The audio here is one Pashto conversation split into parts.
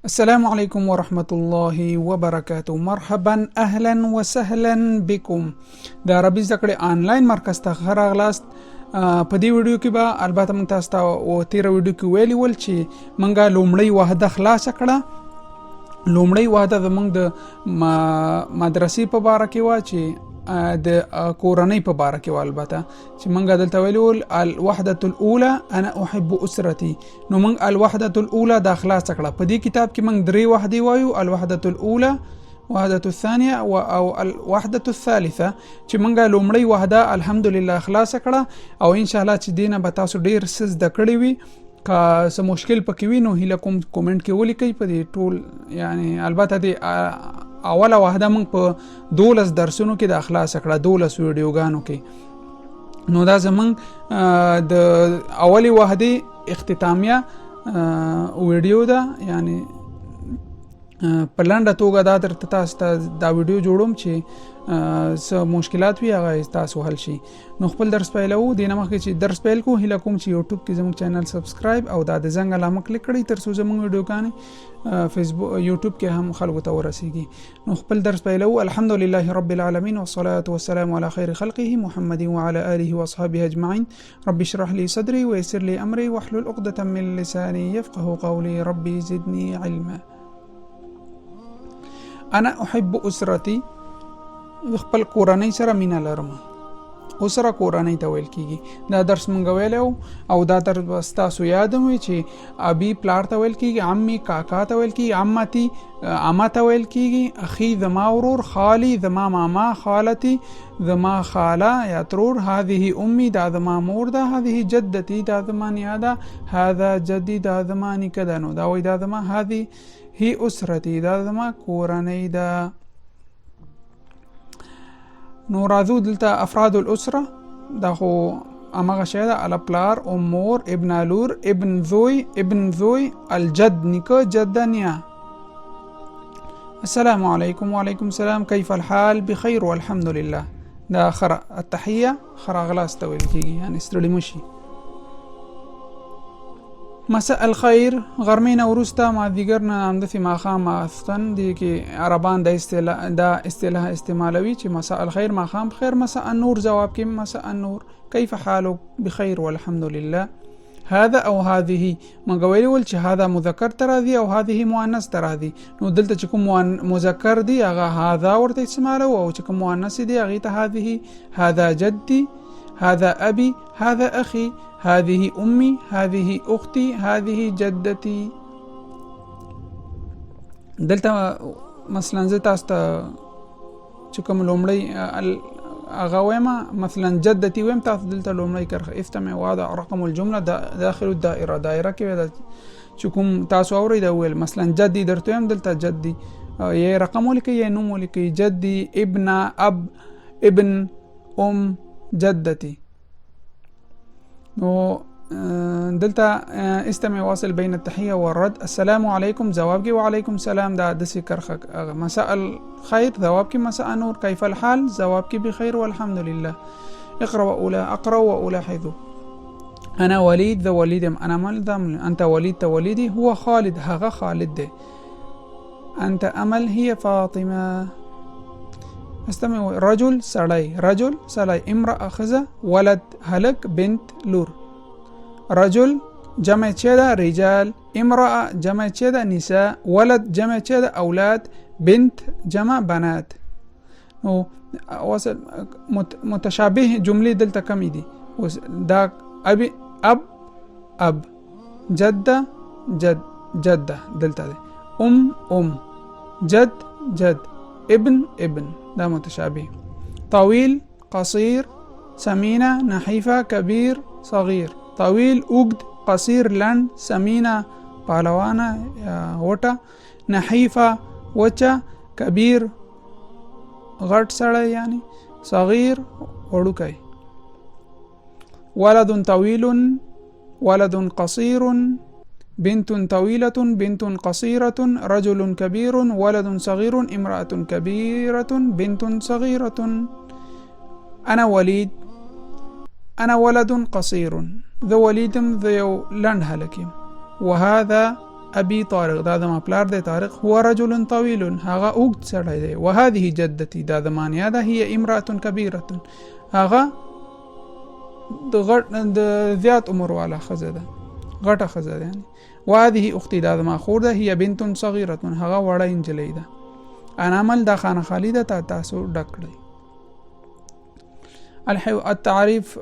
السلام عليكم ورحمة الله وبركاته. مرحبا اهلا وسهلا بكم. د عربي زده کړې آنلاین مرکز ته راغلاست. په دې ویډیو کې به البته موږ تاسو ته او تیر ویډیو کې ویلي ول چې موږ لومړی وحده خلاص کړه. لومړی وحده زموږ د مدرسې په باره کې و چې د کورنۍ په باره کې و. البته چې موږ دلته ویلي ول الوحدة الأولى انا احب اسرتي، نو موږ الوحدة الأولى دا خلاص کړه. په دې کتاب کې موږ درې وحدې وایو: الوحدة الأولى، وحدة الثانية او الوحدة الثالثة. چې موږ لومړی وحده الحمدلله خلاص کړه او ان شاء الله چې دینه به تاسو ډیر څه زده کړی وي. که څه مشکل پکې وي نو هیله کوم کومنټ کې ولیکئ. په دې ټول یعنی البته د اوله وحده موږ په 12 درسونو کې د اخلاص کړه، 12 ویډیوګانو کې. نو دا زموږ د اولی وحده اختتامیه ویډیو ده، یعنی په لنډه توګه دا درته تاسو ته دا ویډیو جوړوم چې څه مشکلات وي هغه تاسو حل شي. نو خپل درس پیلو. دینه مخکې چې درس پیل کو هیله کوم چې یوټیوب کې زموږ چینل سبسکرایب او دا د زنګ علامه کلیک کړئ تر څو زموږ ویډیوګانې فیسبوک یوټیوب کې هم خلکو ته ورسیږي. نو خپل درس پیلو. الحمدلله رب العالمین والصلاة والسلام على خير خلقه محمد وعلى آله واصحابه اجمعين. رب اشرح لي صدري ويسر لي امري واحلل عقدة من لساني يفقهوا قولي ربي زدني علما. انا احب اسرتي، خپل کورنۍ سره مینه لرم. اسره کورنۍ ته ویل کیږي. دا درس مونږ ویلو او دا درس تاسو یاد مو چې ابي پلار ته ویل کیږي، عمي کاکا ته ویل کیږي، عمتي عمه ته ویل کیږي، اخي زما ورور، خالي زما ماما، خالتي زما خاله یا ترور، هذه امي دا زما مور ده، هذه جدتي دا زما نیا ده، هذا جدي دا زما نیکه ده. نو دا وای دا زما هذه هي اسرتي دا زما کورنۍ ده. نو راځو دلته افراد الاسره. دا خو امغه شی ده: الپلار، ام مور، ابن لور، ابن زوی، الجد نیکه، جده نیا. السلام علیکم. وعلیکم السلام. کیف الحال؟ بخیر والحمد لله. دا التحیه خراغلاس ته ویل کیږي، یعنی ستړي مشي. مساء الخير. غرمین وروسته مازدیګر نه همداسې ماښام ماسختن دي کې عربان دا اصطلاح استعمالوي چې مساء الخير ماښام خیر. مساء النور جواب کې مساء النور. کیف حالک؟ بخیر والحمد لله. هذا او هذه موږ ویلي ول چې هذا مذکر ته راځي او هذه مؤنث ته راځي. نو دلته چې کوم مذکر دی هغه هذا ورته استعمالو او چې کوم مؤنث دی هغه ته هذه. هذا جدي، هذا أبي، هذا أخي، هذه أمي، هذه أختي، هذه جدتي. دلته مثلا زه تاسو ته چې کوم لومړی هغه وایم، مثلا جدتي وایم، تاسو دلته لومړی کرخه افتمع وضع رقم الجمله داخل الدائره. دائره کې چې کوم تاسو اورئ دا ویل. مثلا جدي درته وایم، دلته جدي یې رقم ولیکئ یا نوم ولیکئ: جدي، ابن، اب، ابن، ام، جدتي. نو دلته استمع واصل بين التحية والرد. السلام عليكم جواب کې وعليكم السلام. دا د ذکر مساء الخير جواب کې مساء النور. كيف الحال جواب کې بخير والحمد لله. اقرأ وألاحظ. انا وليد ذا وليد، انا مالد، انت وليد توليدي، هو خالد هغه خالد ده، انت امل هي فاطمة. استمع. رجل سړی، رجل سړی، امرأة خزه، ولد هلک، بنت لور. رجل جمع چه ده رجال، امرأة جمع چه ده نساء، ولد جمع چه ده اولاد، بنت جمع بنات. نو وصل متشابه جملې دلته کمی دي. دا ابي اب، جده جده دلته ده، ام، جد ابن دا متشابه. طويل، قصير، سمينة، نحيفة، كبير، صغير. طويل اوږد، قصير لنډ، سمينة پهلوانه یا وټه، نحيفة وچه، کبیر غټ سړی یعنی، صغير وړوکی. ولد طويل، ولد قصير، بنت طويلة، بنت قصيرة، رجل كبير، ولد صغير، امرأة كبيرة، بنت صغيرة. أنا وليد، أنا ولد قصير، ذو وليد ذو لند هلكيم. وهذا ابي طارق دا زما پلار دی طارق هو رجل طويل هغه اوږد سړی دی وهذه جدتي دا زما نیا ده هي امرأة كبيرة هغه د زیات عمر والا ښځه ده غټه ښځه ده یعنی وهذه اختي دا زما خور ده هي بنت صغيرة هغه وړه نجلۍ ده انا عمل دا خانه خالی ده تاسو ډک کړئ التعريف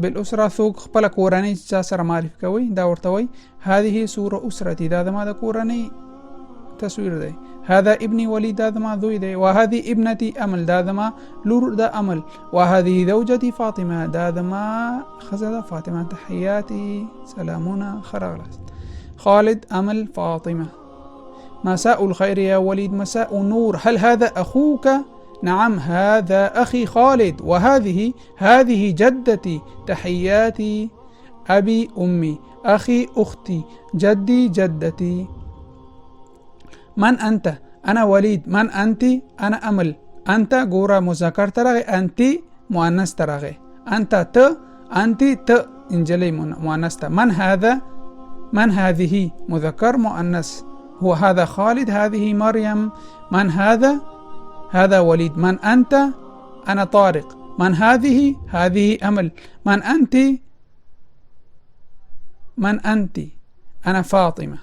بالأسرة څوک خپل کورنۍ چا سره معرفي کوي دا ورته وایي هذه صورة أسرتي دا زما د کورنۍ تصویر دی هذا ابني وليد دا زما زوی دی وهذه ابنتي امل دا زما لور دا امل وهذه زوجتي فاطمه دا زما ښځه ده فاطمه تحياتي سلامونه خراغلاست خالد امل فاطمه مساء الخير يا وليد مساء النور هل هذا أخوك؟ نعم هذا أخي خالد هذه جدتي تحياتي أبي أمي أخي أختي جدي جدتي من أنت؟ أنا وليد من أنت؟ أنا أمل أنت غورا مذكر ترغي أنت مؤنث ترغي أنت ت إنجلي مؤنث من هذا؟ من هذه مذكر مؤنث هو هذا خالد هذه مريم من هذا؟ هذا وليد من أنت؟ أنا طارق من هذه؟ هذه أمل من أنت؟ من أنت؟ أنا فاطمة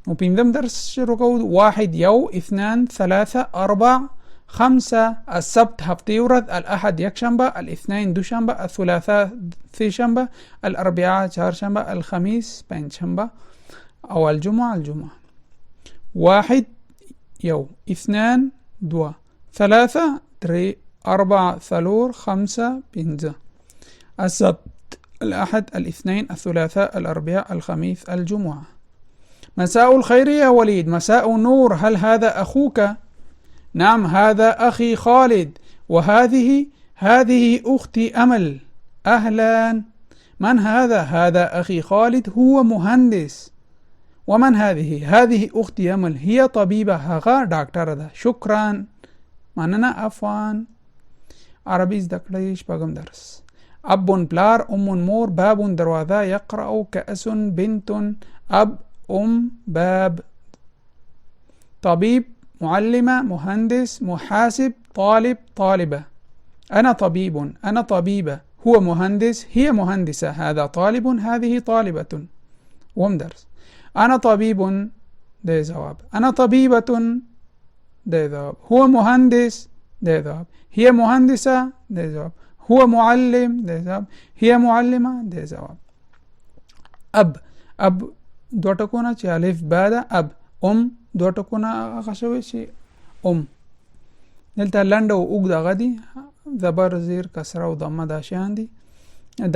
وبيندم درس شروع 1 يو 2 3 4 5 السبت هفته يورد الأحد يكشنبه الاثنين دوشنبه الثلاثاء ثيشنبه الأربعاء چهارشنبه الخميس پنجشنبه أو الجمعة 1 يو 2 2 3 3 4 3 5 5 السبت الأحد الاثنين الثلاثاء الأربعاء الخميس الجمعة مساء الخير يا وليد مساء النور هل هذا أخوك؟ نعم هذا أخي خالد وهذه أختي أمل أهلا من هذا؟ هذا أخي خالد هو مهندس ومن هذه أختي أمل هي طبيبة هغا دكتور ده شكرا مننا عفوا عربي زدکړئ شپږم درس أب بلار أم مور باب دروازه يقرأ كأس بنت أب باب طبيب معلمة مهندس محاسب طالب طالبة أنا طبيب أنا طبيبة هو مهندس هي مهندسة هذا طالب هذه طالبة ومدرس أنا طبيب ده جواب أنا طبيبة ده جواب هو مهندس ده جواب هي مهندسة ده جواب هو معلم ده جواب هي معلمة ده جواب أب دو ټکونه چې الف با ده اب دو ټکونه غشوي چې دلته لنډ او اوږد هغه دي زبر زیر کسره او ضمه دا شیان دي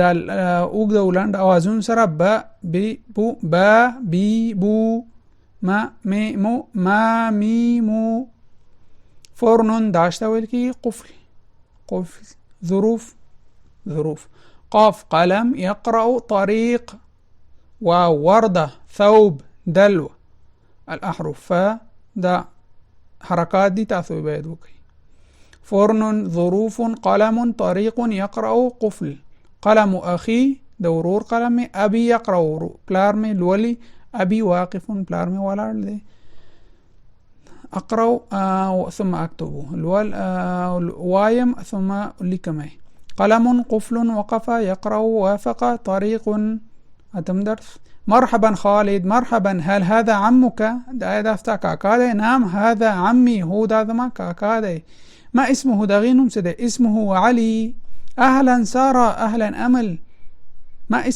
دا اوږد او لنډ اوازون سره ب بی بو با بی بو ما می مو ما می مو فرن داشته ویل کی قفل ظروف قاف قلم يقرأ طريق ووردة ثوب دلو الأحرف فا دا حركات دي تاسو باید وکړئ فرن ظروف قلم طريق يقرأ قفل قلم أخي دورور قلم أبي يقرأ پلار میں لولي أبي واقف پلار میں ولاړ دی أقرأ ثم أكتب وايم ثم لكمه قلم قفل وقف يقرأ وافق طريق أتم درس مرحبا خالد مرحبا هل هذا عمك؟ دا دافتا كاكا نعم هذا عمي هو دا ما كاكا ما اسمه دغينم سده اسمه علي أهلا سارة أهلا أمل ما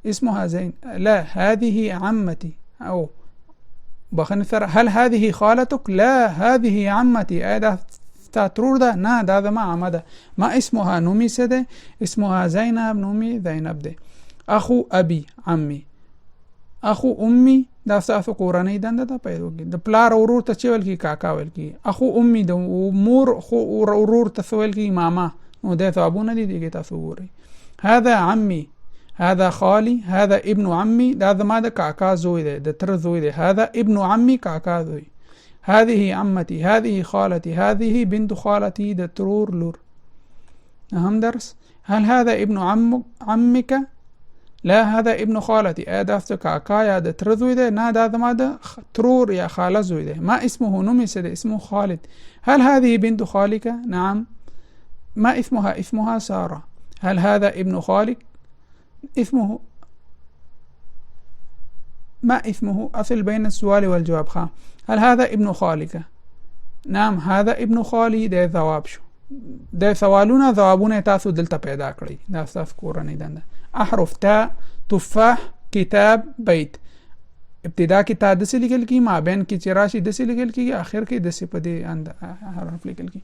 اسمها زين لا هذه عمتي أو بخنثر هل هذه خالتك؟ لا هذه عمتي أيضا تاترور ده نا دا ما عمده ما اسمها نومي سده اسمها زينب نومي زينب ده أخو أبي عمي أخو أمي دا ستاسو کورنۍ دنده ده پیدا کی د پلار ورور ته چول کی کاکا ول کی اخو أمي د مور خو ورور ته سوال کی ماما نو ده ثوابونه دي دي تاسو وري هذا عمي هذا خالي هذا ابن عمي دا زما د کاکا زوی ده د تر زوی ده هذا ابن عمي کاکا زوی هذه عمتي هذه خالتي هذه بنت خالتي د ترور لور أهم درس هل هذا ابن عمك لا هذا ابن خالتي، دا د کاکا یا د تره زوی دی، نه دا زما د ترور یا خاله زوی دی. ما اسمه، نوم یې څه دی؟ اسمه خالد. هل هذه بنت خالك؟ نعم. ما اسمها؟ اسمها سارة. هل هذا ابن خالك؟ اسمه ما اسمه؟ أصل بين السؤال والجواب. خا هل هذا ابن خالك؟ نعم هذا ابن خالي. د جواب شو. د سوالونه ځوابونه تاسو دلته پیدا کړئ، دا تاسو کورنۍ دنده. احرف تا، تفاح، کتاب، بیت. ابتدا کې تا دسې لیکل کی، مابین کې چې راشي دسې لیکل کیږي، اخر کې دسې په دې حرف لیکل کی.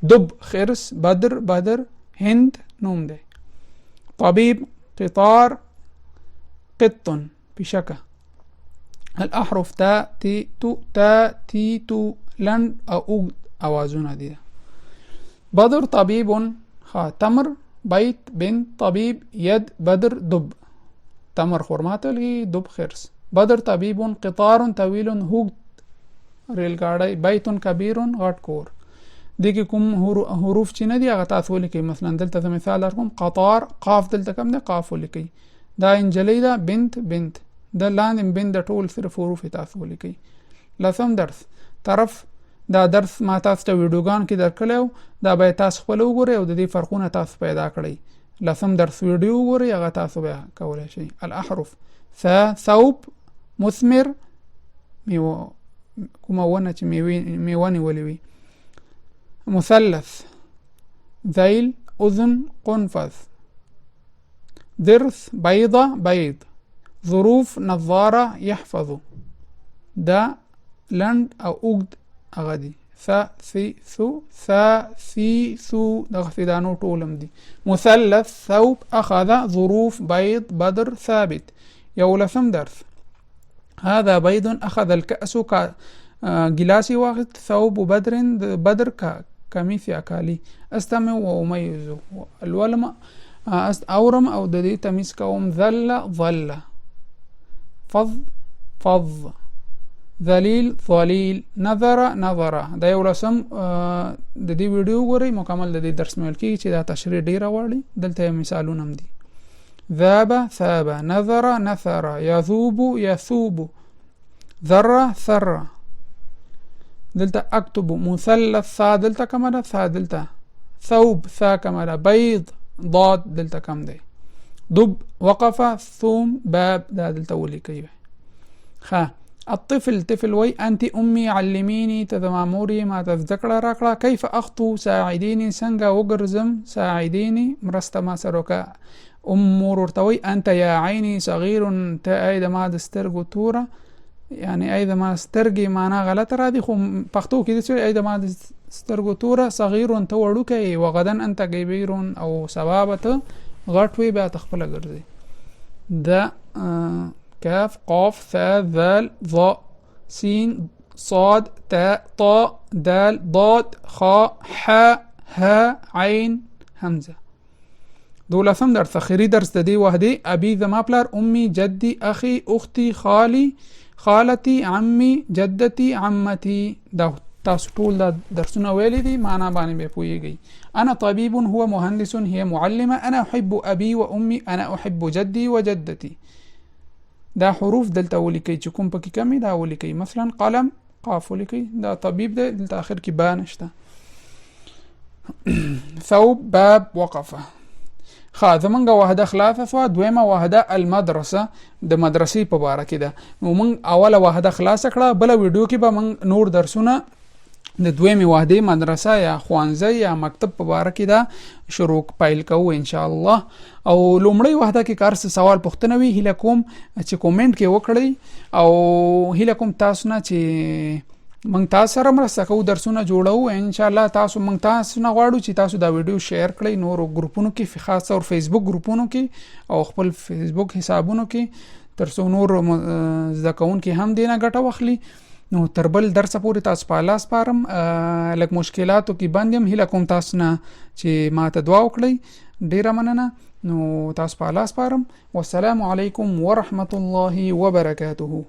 دب، خرس، بدر، هند نوم دی. طبيب، قطار، قط، پیشکه. الاحرف تا، تی، تو، تا، تی، تو، لند او اوږد اوازونه دي. بدر، طبيب، خا، تمر، بیت، بنت، طبيب، ید، بدر، دب. تمر خرما ته لګي، دب خرس. بدر طبيب، قطار طويل، اوږد ریل ګاډی، بیت کبیر، غټ کور. دغه کوم حروف چې نه دي هغه تاسو ولیکئ. مثلا دلته مثال درکوم، قطار، قاف دلته کم دی، قاف ولیکئ. دا انجلی ده، بنت. د لاندې بنت د ټول صرف حروف تاسو ولیکئ. لسم درس، طرف. دا درس ما تاسو ته ویډیوګان کې درکړیو، دا به تاسو خپل وګورئ او د دې فرقونه تاسو پیدا کړئ. لسم درس ویډیو وګورئ، هغه تاسو بیا کولی شئ. الاحرف ثا، ثوب، مثمر، میوه، کومه ونه چې میوه نیولې وي. مثلث، ذیل، اذن، قنفذ. ضرس، بيضة، بيض. ظروف، نظارة، يحفظ. دا لند او اوږد هغه دي. ثا، ثي، ثو، ثا، ثي، ثو. دغه فدانو ټولم دي. مثلث، ثوب، اخذ، ظروف، بيض، بدر، ثابت. يولسم درس، هذا بيض، اخذ الكأس، جلاسي واخذ، ثوب بدر كميث اكالي. استمع واميز. الولم اورم او د دې تمیز کوم. ظل، فض، ذلیل، ظلیل، نظر. دا یو لسم د دې ویډیو وګورئ، مکمل د دې درس مې ولکې چې دا تشریح ډیره غواړي. دلته مثالونه هم دي. ذاب، ثاب، نثر، يذوب، يثوب، ذره. دلته اكتب. مثلث، ثا دلته کم ده، ثا دلته. ثوب، ثا کم ده. بيض، ضاد دلته کم دی. دب، وقف، ثوم، باب دا دلته ولیکئ. خا الطفل، طفل وی انت امي علميني، تزما موري ما تذکړه راکړه. كيف اخطو، ساعديني، څنګه وګرځم، ساعديني، مرسته ما سره وکړه. مور ورته وی انت یا عيني صغير، ته ای د ما د سترګو توره، یعنی ای د ما سترګې معنا غلطه را دي، خو پښتو کې د ای د ما د سترګو توره. صغير ته وړوکی، وغدن انت كبير، او سبا به ته غټ وي، بیا ته خپله ګرځي. د كاف، قاف، ثا، ذال، ظاء، سين، صاد، تاء، طاء، دال، ضاد، خاء، حاء، ها، عين، همزة. دولسم درس، اخري درس د دې وحدي. ابي زما پلار، امي، جدي، اخي، اختي، خالي، خالتي، عمي، جدتي، عمتي. دا تاسو ټول دا درسونه ویلي دي، معنا باندې به پوهیږئ. انا طبيب، هو مهندس، هي معلمة، انا احب ابي وامي، انا احب جدي وجدتي. دا حروف دلته ولیکئ چې کوم پکې کمی دا ولیکئ. مثلا قلم، قاف ولیکئ. دا طبيب دی، دلته اخر کې با نشته. ثوب، باب، وقفه. زمونږ وحده خلاصه سوه. دویمه وحده المدرسه، د مدرسې په باره کې ده. نو موږ اوله وحده خلاصه کړه، بله ویډیو کې به موږ نور درسونه د دویمې وحدې مدرسه یا ښوونځی یا مکتب په باره کې دا شروع پیل کوو ان شاء الله. او لومړی وحده کې کار څه سوال پوښتنه وي، هیله کوم چې کومنټ کې وکړئ، او هیله کوم تاسو نه چې موږ تاسو سره مرسته کوو، درسونه جوړو ان شاء الله. موږ تاسو نه غواړو چې تاسو دا ویډیو شیر کړئ نورو ګروپونو کې، خاص طور فیسبوک ګروپونو کې او خپل فیسبوک حسابونو کې، تر څو نور زده کوونکي هم دې نه ګټه واخلي. نو تر بل درسه پورې تاسو په الله سپارم. لږ مشکلاتو کې بند یم، هیله کوم تاسو نه چې ما ته دعا وکړئ. ډیره مننه. نو تاسو په الله سپارم. والسلام علیکم ورحمة الله وبرکاته.